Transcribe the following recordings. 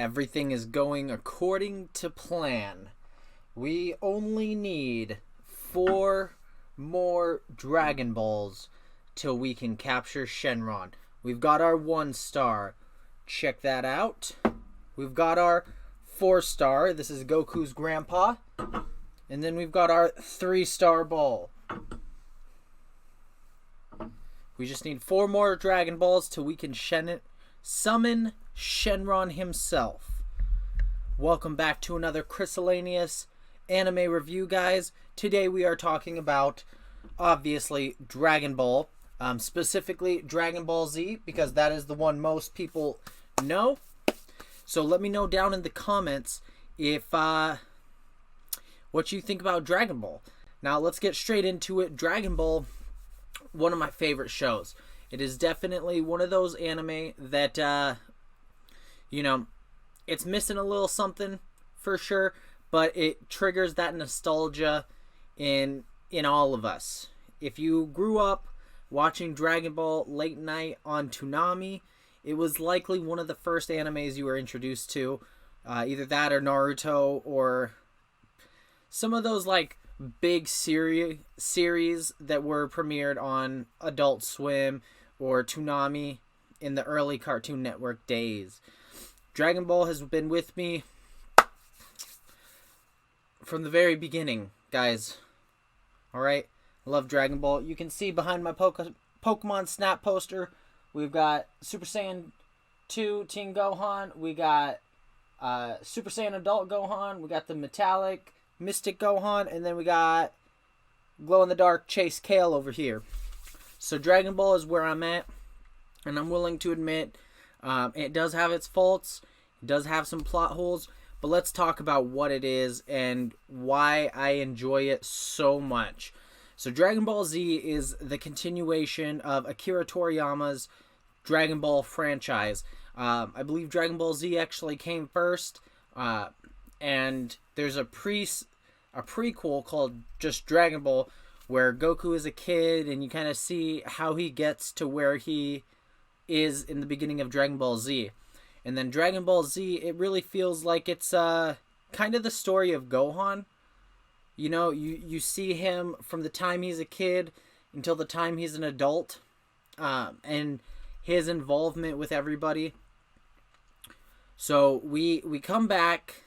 Everything is going according to plan. We only need 4 more Dragon Balls till we can capture Shenron. We've got our 1 star. Check that out. We've got our 4 star. This is Goku's grandpa. And then we've got our 3-star ball. We just need 4 more Dragon Balls till we can summon Shenron himself. Welcome back to another Chryssalanius anime review, guys. Today we are talking about, obviously, Dragon Ball. Specifically, Dragon Ball Z, because that is the one most people know. So let me know down in the comments if what you think about Dragon Ball. Now let's get straight into it. Dragon Ball, one of my favorite shows. It is definitely one of those anime that, it's missing a little something for sure, but it triggers that nostalgia in all of us. If you grew up watching Dragon Ball late night on Toonami, it was likely one of the first animes you were introduced to. Either that or Naruto or some of those like big series that were premiered on Adult Swim or Toonami in the early Cartoon Network days. Dragon Ball has been with me from the very beginning, guys. Alright? I love Dragon Ball. You can see behind my Pokemon Snap poster, we've got Super Saiyan 2 Teen Gohan. We got Super Saiyan Adult Gohan. We got the Metallic Mystic Gohan. And then we got glow-in-the-dark Chase Kale over here. So Dragon Ball is where I'm at. And I'm willing to admit it does have its faults. It does have some plot holes. But let's talk about what it is and why I enjoy it so much. So Dragon Ball Z is the continuation of Akira Toriyama's Dragon Ball franchise. I believe Dragon Ball Z actually came first. And there's a prequel called just Dragon Ball where Goku is a kid and you kind of see how he gets to where he is in the beginning of Dragon Ball Z. And then Dragon Ball Z, it really feels like it's kind of the story of Gohan. You know, you see him from the time he's a kid until the time he's an adult. And his involvement with everybody. So we come back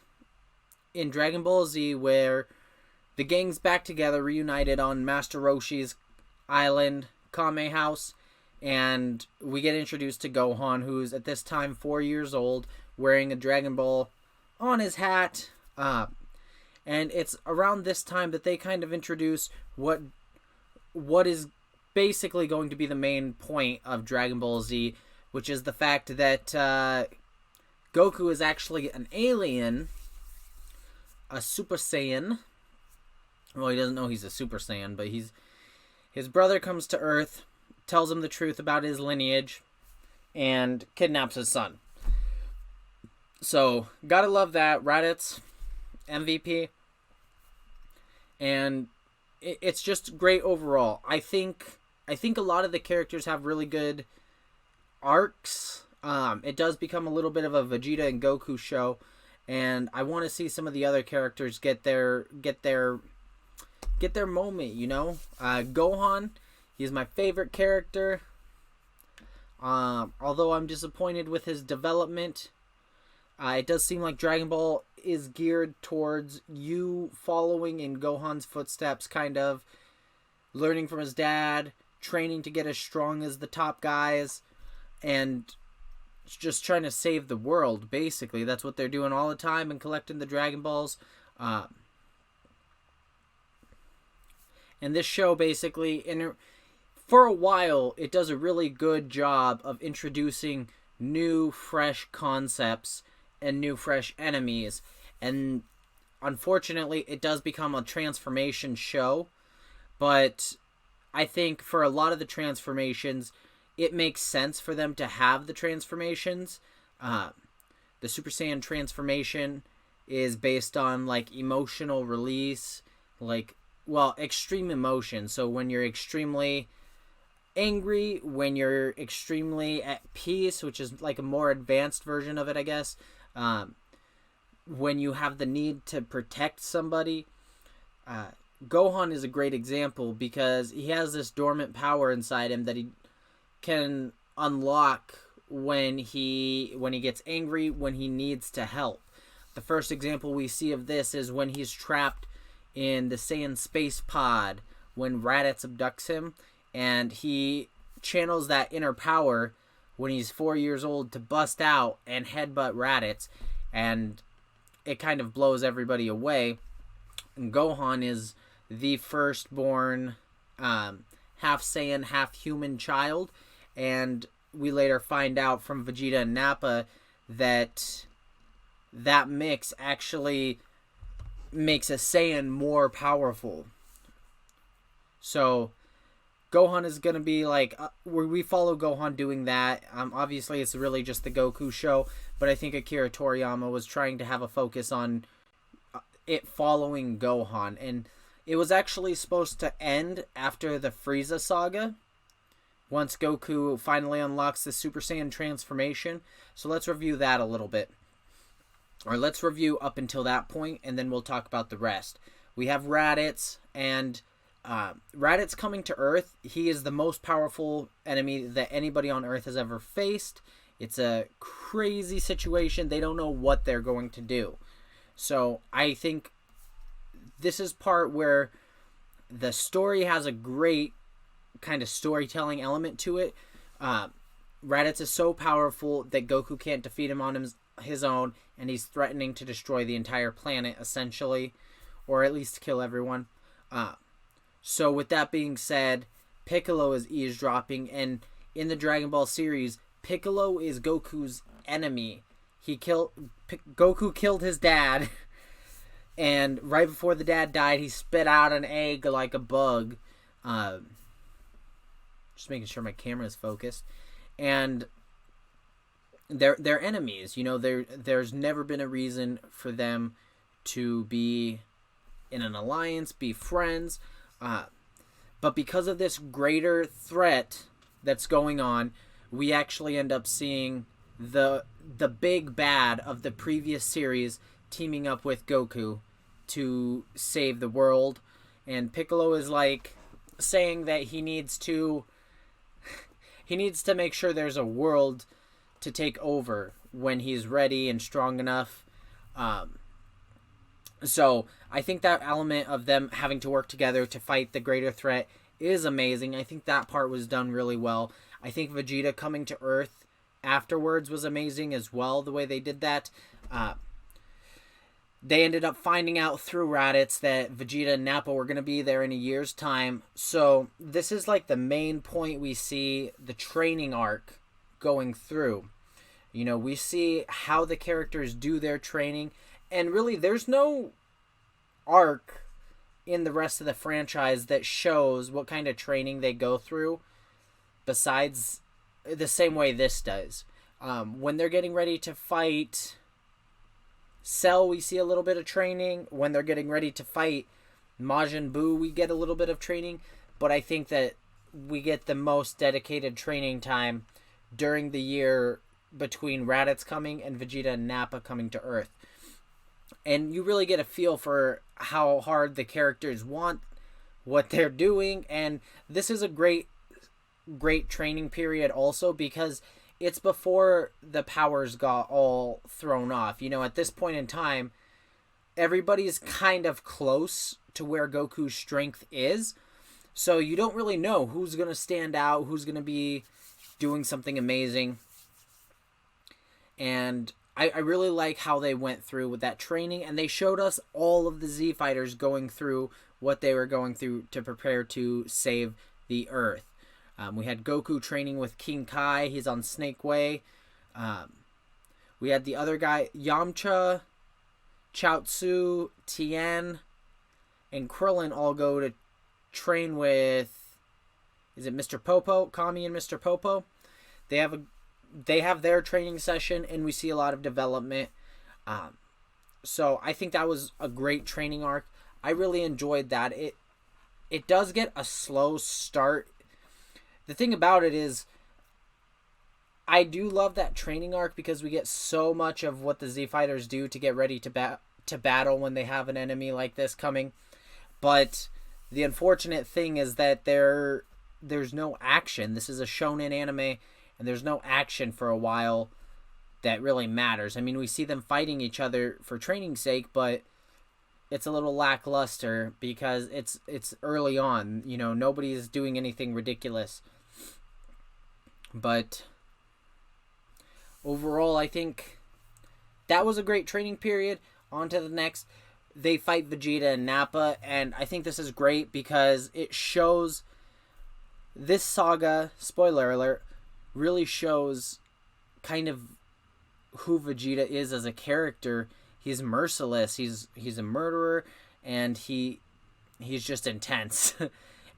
in Dragon Ball Z where the gang's back together, reunited on Master Roshi's island, Kame House. And we get introduced to Gohan, who's at this time 4 years old, wearing a Dragon Ball on his hat. And it's around this time that they kind of introduce what is basically going to be the main point of Dragon Ball Z, which is the fact that Goku is actually an alien, a Super Saiyan. Well, he doesn't know he's a Super Saiyan, but his brother comes to Earth, tells him the truth about his lineage, and kidnaps his son. So, gotta love that. Raditz, MVP. And it's just great overall. I think a lot of the characters have really good arcs. It does become a little bit of a Vegeta and Goku show, and I want to see some of the other characters get their moment, you know? Gohan, he's my favorite character. Although I'm disappointed with his development. It does seem like Dragon Ball is geared towards you following in Gohan's footsteps, kind of learning from his dad, training to get as strong as the top guys, and just trying to save the world, basically. That's what they're doing all the time and collecting the Dragon Balls. And this show basically, for a while, it does a really good job of introducing new, fresh concepts and new, fresh enemies. And unfortunately, it does become a transformation show. But I think for a lot of the transformations, it makes sense for them to have the transformations. The Super Saiyan transformation is based on, like, emotional release. Extreme emotion. So when you're extremely angry, when you're extremely at peace, which is like a more advanced version of it, I guess. When you have the need to protect somebody, Gohan is a great example because he has this dormant power inside him that he can unlock when he gets angry, when he needs to help. The first example we see of this is when he's trapped in the Saiyan space pod when Raditz abducts him, and he channels that inner power when he's 4 years old to bust out and headbutt Raditz, and it kind of blows everybody away. And Gohan is the firstborn half Saiyan, half human child, and we later find out from Vegeta and Nappa that that mix actually makes a Saiyan more powerful. So Gohan is going to be like, we follow Gohan doing that. Obviously, it's really just the Goku show, but I think Akira Toriyama was trying to have a focus on it following Gohan. And it was actually supposed to end after the Frieza saga, once Goku finally unlocks the Super Saiyan transformation. So let's review that a little bit. Or let's review up until that point, and then we'll talk about the rest. We have Raditz, and Raditz coming to Earth. He is the most powerful enemy that anybody on Earth has ever faced. It's a crazy situation. They don't know what they're going to do. So I think this is part where the story has a great kind of storytelling element to it. Raditz is so powerful that Goku can't defeat him on his own, and he's threatening to destroy the entire planet, essentially, or at least kill everyone. So with that being said, Piccolo is eavesdropping, and in the Dragon Ball series, Piccolo is Goku's enemy. Goku killed his dad, and right before the dad died, he spit out an egg like a bug. Just making sure my camera is focused. And they're enemies. You know, there's never been a reason for them to be in an alliance, be friends. But because of this greater threat that's going on, we actually end up seeing the big bad of the previous series teaming up with Goku to save the world. And Piccolo is like saying that he needs to make sure there's a world to take over when he's ready and strong enough. So I think that element of them having to work together to fight the greater threat is amazing. I think that part was done really well. I think Vegeta coming to Earth afterwards was amazing as well, the way they did that. They ended up finding out through Raditz that Vegeta and Nappa were going to be there in a year's time. So this is like the main point we see the training arc going through. You know, we see how the characters do their training, and really there's no arc in the rest of the franchise that shows what kind of training they go through besides the same way this does. When they're getting ready to fight Cell, we see a little bit of training. When they're getting ready to fight Majin Buu, we get a little bit of training. But I think that we get the most dedicated training time during the year between Raditz coming and Vegeta and Nappa coming to Earth. And you really get a feel for how hard the characters want what they're doing. And this is a great training period also, because it's before the powers got all thrown off. You know, at this point in time, everybody's kind of close to where Goku's strength is. So you don't really know who's going to stand out, who's going to be doing something amazing. And I really like how they went through with that training. And they showed us all of the Z Fighters going through what they were going through to prepare to save the Earth. We had Goku training with King Kai. He's on Snake Way. We had the other guy, Yamcha, Chaozu, Tien, and Krillin all go to train with, is it Mr. Popo? Kami and Mr. Popo. They have their training session, and we see a lot of development. So I think that was a great training arc. I really enjoyed that. It does get a slow start. The thing about it is, I do love that training arc because we get so much of what the Z Fighters do to get ready to battle when they have an enemy like this coming. But the unfortunate thing is that there's no action. This is a shonen anime, and there's no action for a while that really matters. I mean, we see them fighting each other for training's sake, but it's a little lackluster because it's early on. You know, nobody's doing anything ridiculous. But overall, I think that was a great training period. On to the next. They fight Vegeta and Nappa, and I think this is great because it shows this saga, spoiler alert, really shows kind of who Vegeta is as a character. He's merciless. He's a murderer, and he's just intense.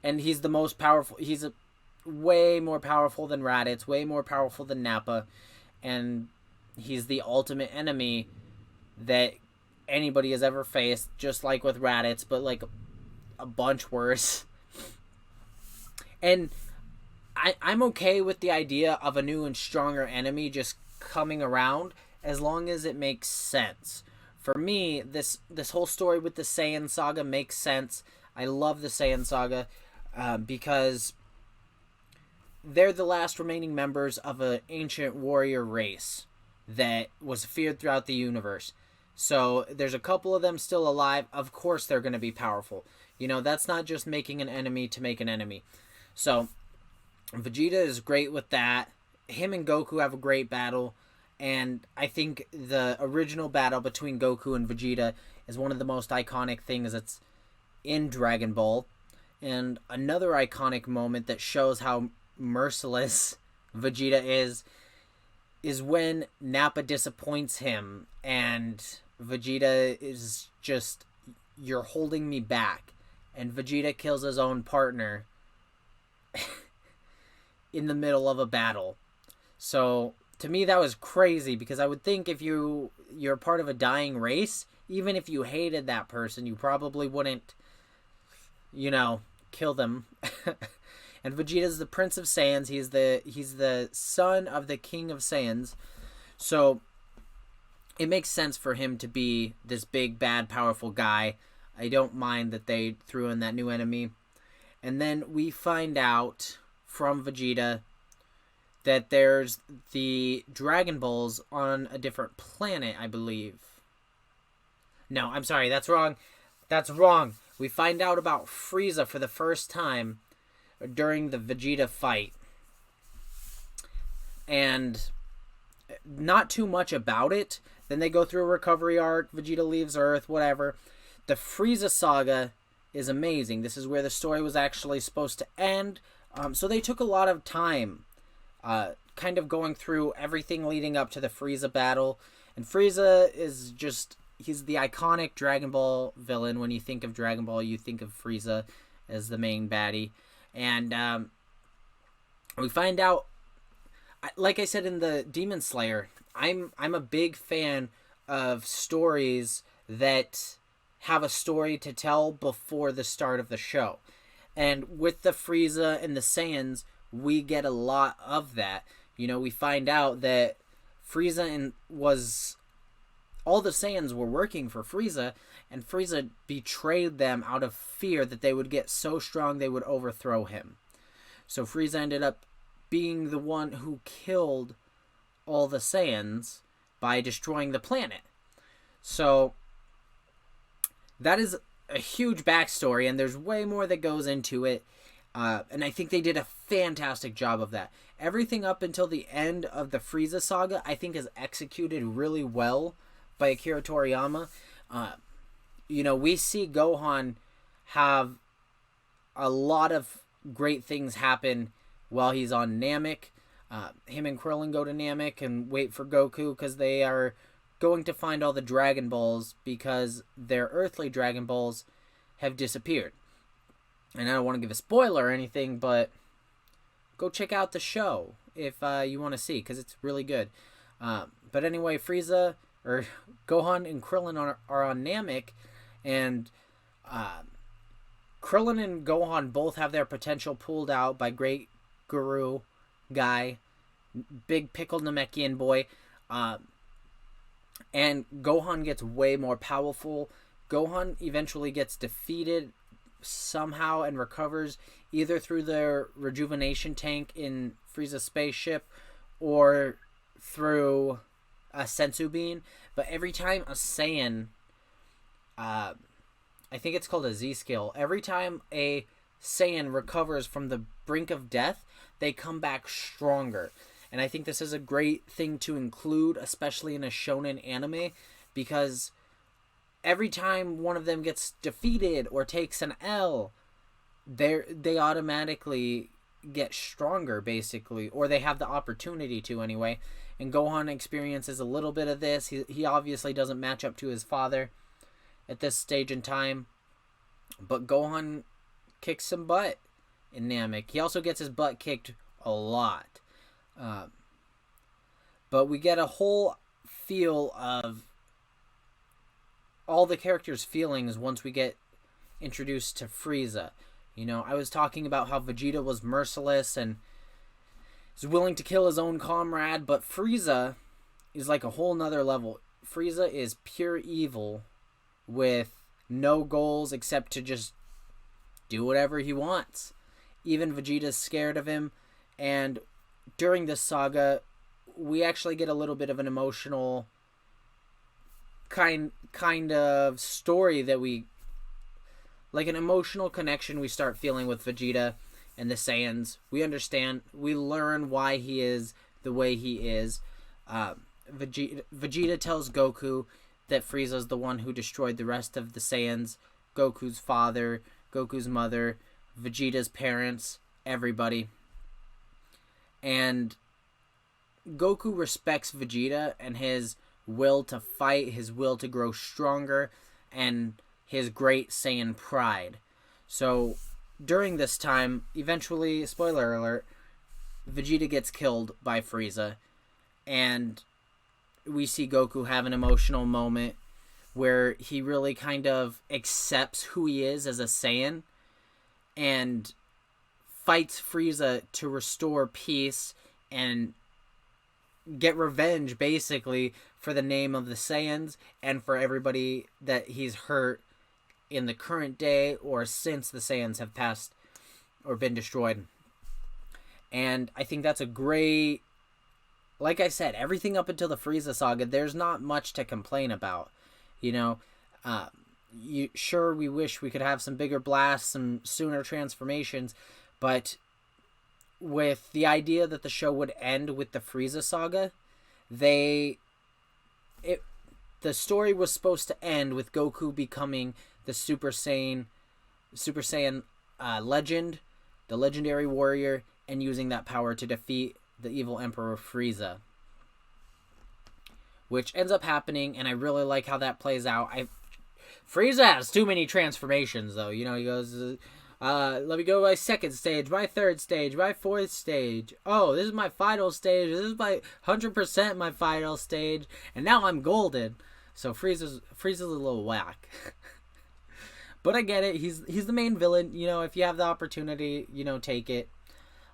And he's the most powerful. He's way more powerful than Raditz, way more powerful than Nappa, and he's the ultimate enemy that anybody has ever faced, just like with Raditz, but like a bunch worse. And I'm okay with the idea of a new and stronger enemy just coming around as long as it makes sense. For me, this whole story with the Saiyan saga makes sense. I love the Saiyan saga because they're the last remaining members of an ancient warrior race that was feared throughout the universe. So there's a couple of them still alive. Of course they're going to be powerful. You know, that's not just making an enemy to make an enemy. So Vegeta is great with that. Him and Goku have a great battle. And I think the original battle between Goku and Vegeta is one of the most iconic things that's in Dragon Ball. And another iconic moment that shows how merciless Vegeta is when Nappa disappoints him and Vegeta is just, you're holding me back. And Vegeta kills his own partner in the middle of a battle. So to me that was crazy because I would think if you're part of a dying race, even if you hated that person, you probably wouldn't, kill them. And Vegeta's the Prince of Saiyans. He's the son of the King of Saiyans. So it makes sense for him to be this big, bad, powerful guy. I don't mind that they threw in that new enemy. And then we find out from Vegeta that there's the Dragon Balls on a different planet, I believe. No, I'm sorry, that's wrong. That's wrong. We find out about Frieza for the first time during the Vegeta fight. And not too much about it. Then they go through a recovery arc. Vegeta leaves Earth, whatever. The Frieza saga is amazing. This is where the story was actually supposed to end. So they took a lot of time kind of going through everything leading up to the Frieza battle. And Frieza is just, he's the iconic Dragon Ball villain. When you think of Dragon Ball, you think of Frieza as the main baddie. And we find out, like I said in the Demon Slayer, I'm a big fan of stories that have a story to tell before the start of the show. And with the Frieza and the Saiyans, we get a lot of that. We find out that Frieza all the Saiyans were working for Frieza, and Frieza betrayed them out of fear that they would get so strong they would overthrow him. So Frieza ended up being the one who killed all the Saiyans by destroying the planet. So that is a huge backstory, and there's way more that goes into it. And I think they did a fantastic job of that. Everything up until the end of the Frieza saga, I think, is executed really well by Akira Toriyama. We see Gohan have a lot of great things happen while he's on Namek. Him and Krillin go to Namek and wait for Goku because they are going to find all the Dragon Balls because their earthly Dragon Balls have disappeared. And I don't want to give a spoiler or anything, but go check out the show if you want to see, because it's really good. But anyway, Gohan and Krillin are on Namek, and Krillin and Gohan both have their potential pulled out by Great Guru Guy, big pickled Namekian boy. And Gohan gets way more powerful. Gohan eventually gets defeated somehow and recovers either through the rejuvenation tank in Frieza's spaceship or through a Sensu Bean. But every time a Saiyan, I think it's called a Z skill, every time a Saiyan recovers from the brink of death, they come back stronger. And I think this is a great thing to include, especially in a shonen anime, because every time one of them gets defeated or takes an L, they automatically get stronger, basically, or they have the opportunity to anyway. And Gohan experiences a little bit of this. He obviously doesn't match up to his father at this stage in time, but Gohan kicks some butt in Namek. He also gets his butt kicked a lot. But we get a whole feel of all the characters' feelings once we get introduced to Frieza. You know, I was talking about how Vegeta was merciless and is willing to kill his own comrade, but Frieza is like a whole nother level. Frieza is pure evil with no goals except to just do whatever he wants. Even Vegeta's scared of him, and during this saga, we actually get a little bit of an emotional kind of story that we, like an emotional connection we start feeling with Vegeta and the Saiyans. We understand, we learn why he is the way he is. Vegeta tells Goku that Frieza's the one who destroyed the rest of the Saiyans, Goku's father, Goku's mother, Vegeta's parents, everybody. And Goku respects Vegeta and his will to fight, his will to grow stronger, and his great Saiyan pride. So during this time, eventually, spoiler alert, Vegeta gets killed by Frieza, and we see Goku have an emotional moment where he really kind of accepts who he is as a Saiyan and fights Frieza to restore peace and get revenge, basically, for the name of the Saiyans and for everybody that he's hurt in the current day or since the Saiyans have passed or been destroyed. And I think that's a great, like I said, everything up until the Frieza saga, there's not much to complain about. You know, sure, we wish we could have some bigger blasts, some sooner transformations, but with the idea that the show would end with the Frieza saga, the story was supposed to end with Goku becoming the Super Saiyan legend, the legendary warrior, and using that power to defeat the evil Emperor Frieza, which ends up happening, and I really like how that plays out. Frieza has too many transformations, though. You know, he goes, let me go my second stage, my third stage, my fourth stage. Oh, this is my final stage. This is my 100% my final stage, and now I'm golden. So Frieza's a little whack. But I get it. He's the main villain. You know, if you have the opportunity, you know, take it.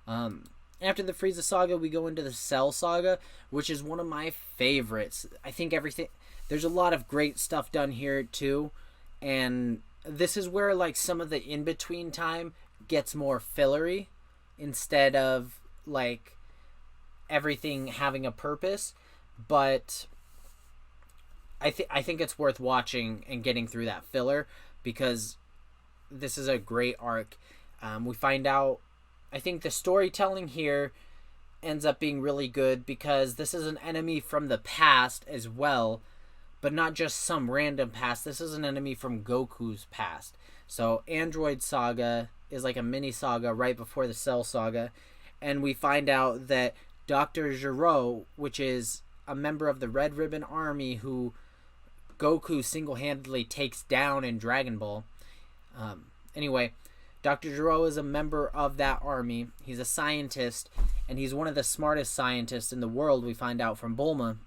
After the Frieza saga, we go into the Cell saga, which is one of my favorites. I think there's a lot of great stuff done here too, and this is where like some of the in-between time gets more fillery instead of like everything having a purpose. But I think it's worth watching and getting through that filler because this is a great arc. We find out, I think the storytelling here ends up being really good because this is an enemy from the past as well, but not just some random past. This is an enemy from Goku's past. So Android Saga is like a mini saga right before the Cell saga, and we find out that Dr. Gero, which is a member of the Red Ribbon Army who Goku single-handedly takes down in Dragon Ball. Anyway, Dr. Gero is a member of that army. He's a scientist, and he's one of the smartest scientists in the world, we find out from Bulma.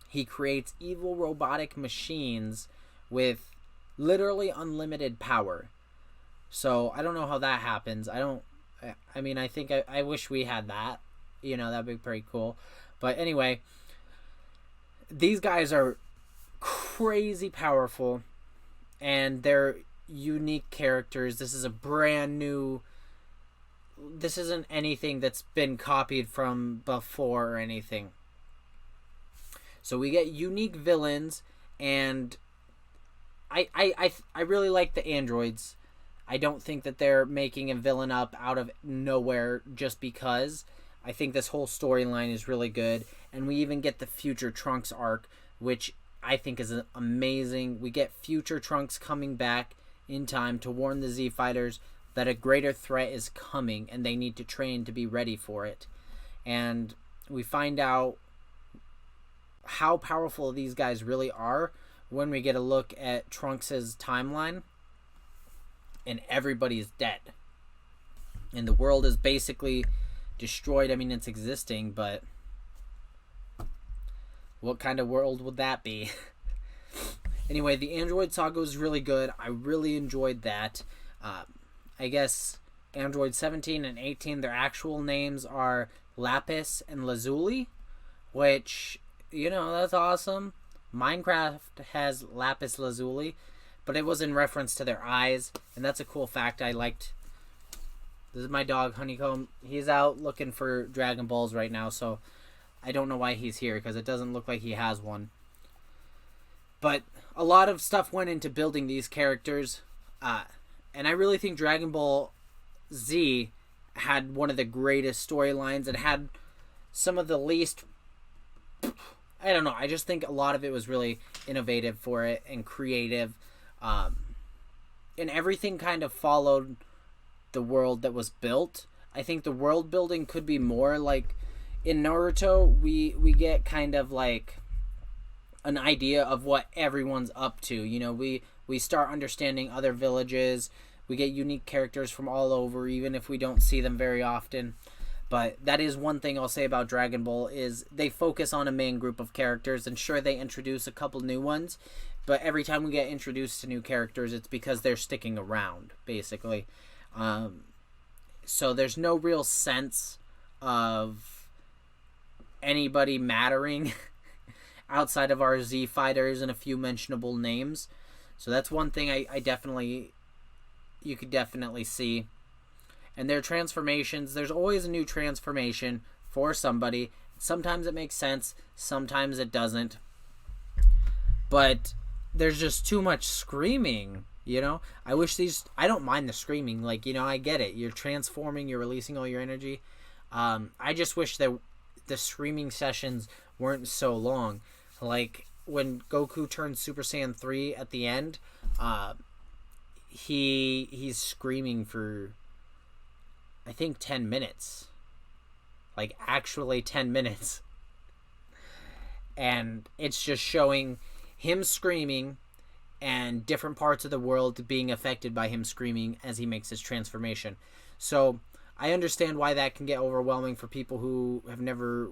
He creates evil robotic machines with literally unlimited power. So I don't know how that happens. I think I wish we had that that'd be pretty cool. But anyway, these guys are crazy powerful, and they're unique characters. This is a brand new. This isn't anything that's been copied from before or anything. So we get unique villains, and I really like the androids. I don't think that they're making a villain up out of nowhere just because. I think this whole storyline is really good, and we even get the Future Trunks arc, which I think is amazing. We get Future Trunks coming back in time to warn the Z Fighters that a greater threat is coming, and they need to train to be ready for it. And we find out how powerful these guys really are when we get a look at Trunks' timeline, and everybody's dead. And the world is basically destroyed. I mean, it's existing, but what kind of world would that be? Anyway, the Android Saga was really good. I really enjoyed that. I guess Android 17 and 18, their actual names are Lapis and Lazuli, which, that's awesome. Minecraft has Lapis Lazuli, but it was in reference to their eyes, and that's a cool fact I liked. This is my dog, Honeycomb. He's out looking for Dragon Balls right now, so I don't know why he's here, because it doesn't look like he has one. But a lot of stuff went into building these characters, and I really think Dragon Ball Z had one of the greatest storylines. It had some of the least... I don't know. I just think a lot of it was really innovative for it and creative. And everything kind of followed the world that was built. I think the world building could be more like in Naruto. We get kind of like an idea of what everyone's up to. We start understanding other villages. We get unique characters from all over, even if we don't see them very often. But that is one thing I'll say about Dragon Ball is they focus on a main group of characters, and sure, they introduce a couple new ones, but every time we get introduced to new characters, it's because they're sticking around, basically. So there's no real sense of anybody mattering outside of our Z Fighters and a few mentionable names. So that's one thing you could definitely see. And their transformations, there's always a new transformation for somebody. Sometimes it makes sense, sometimes it doesn't. But there's just too much screaming, I wish I don't mind the screaming. I get it. You're transforming, you're releasing all your energy. I just wish that the screaming sessions weren't so long. Like, when Goku turns Super Saiyan 3 at the end, he's screaming for... I think 10 minutes. Like, actually 10 minutes. And it's just showing him screaming and different parts of the world being affected by him screaming as he makes his transformation. So, I understand why that can get overwhelming for people who have never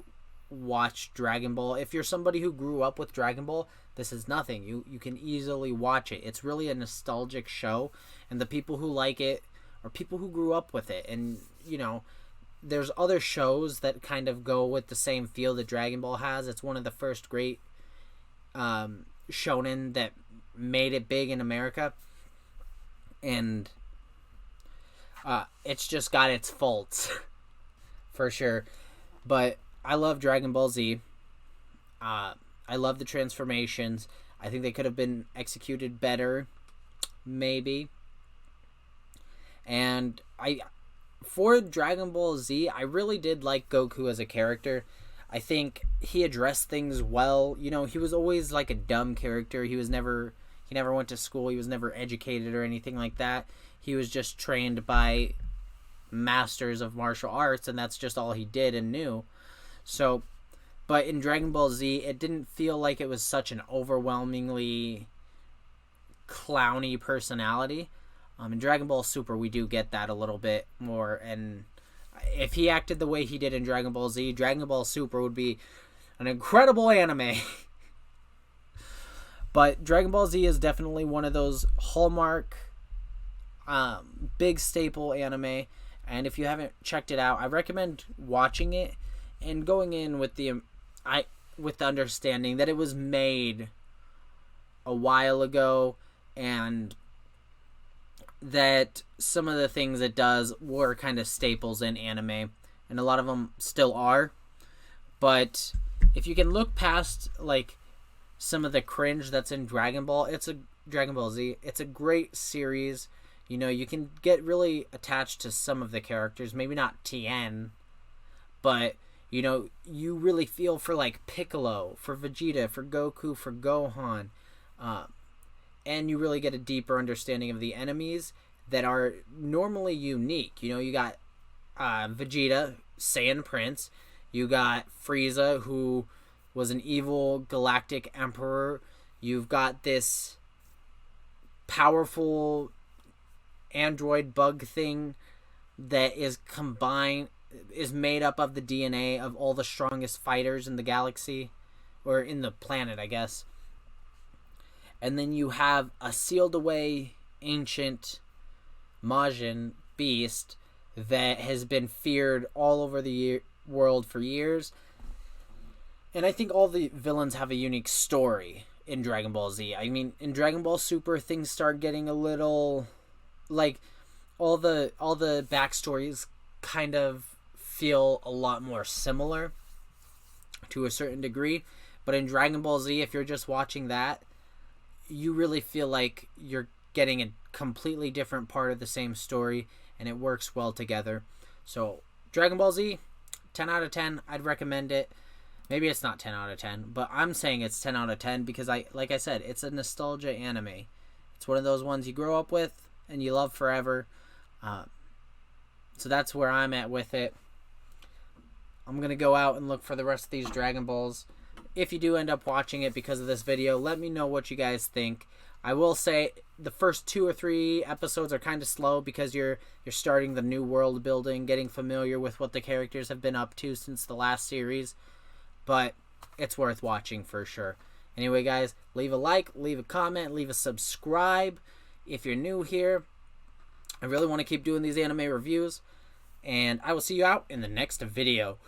watched Dragon Ball. If you're somebody who grew up with Dragon Ball, this is nothing. You can easily watch it. It's really a nostalgic show, and the people who like it or people who grew up with it. And, there's other shows that kind of go with the same feel that Dragon Ball has. It's one of the first great shonen that made it big in America. And it's just got its faults, for sure. But I love Dragon Ball Z. I love the transformations. I think they could have been executed better, maybe. And for Dragon Ball Z, I really did like Goku as a character. I think he addressed things well. He was always like a dumb character. He never went to school. He was never educated or anything like that. He was just trained by masters of martial arts, and that's just all he did and knew. So, but in Dragon Ball Z, it didn't feel like it was such an overwhelmingly clowny personality. In Dragon Ball Super, we do get that a little bit more, and if he acted the way he did in Dragon Ball Z, Dragon Ball Super would be an incredible anime. But Dragon Ball Z is definitely one of those hallmark, big staple anime, and if you haven't checked it out, I recommend watching it. and going in with the understanding that it was made a while ago, and that some of the things it does were kind of staples in anime, and a lot of them still are. But if you can look past like some of the cringe that's in Dragon Ball Z, it's a great series. You know, you can get really attached to some of the characters, maybe not Tien, but you know, you really feel for like Piccolo, for Vegeta, for Goku, for Gohan, and you really get a deeper understanding of the enemies that are normally unique. You know, you got Vegeta, Saiyan Prince. You got Frieza, who was an evil galactic emperor. You've got this powerful android bug thing that is made up of the DNA of all the strongest fighters in the galaxy, or in the planet, I guess. And then you have a sealed away ancient Majin beast that has been feared all over the world for years. And I think all the villains have a unique story in Dragon Ball Z. I mean, in Dragon Ball Super, things start getting a little like all the backstories kind of feel a lot more similar to a certain degree. But in Dragon Ball Z, if you're just watching that, you really feel like you're getting a completely different part of the same story, and it works well together. So Dragon Ball Z, 10 out of 10. I'd recommend it. Maybe it's not 10 out of 10, but I'm saying it's 10 out of 10 because like I said, it's a nostalgia anime. It's one of those ones you grow up with and you love forever. So that's where I'm at with it. I'm going to go out and look for the rest of these Dragon Balls. If you do end up watching it because of this video, let me know what you guys think. I will say the first 2 or 3 episodes are kind of slow because you're starting the new world building, getting familiar with what the characters have been up to since the last series. But it's worth watching for sure. Anyway, guys, leave a like, leave a comment, leave a subscribe if you're new here. I really want to keep doing these anime reviews. And I will see you out in the next video.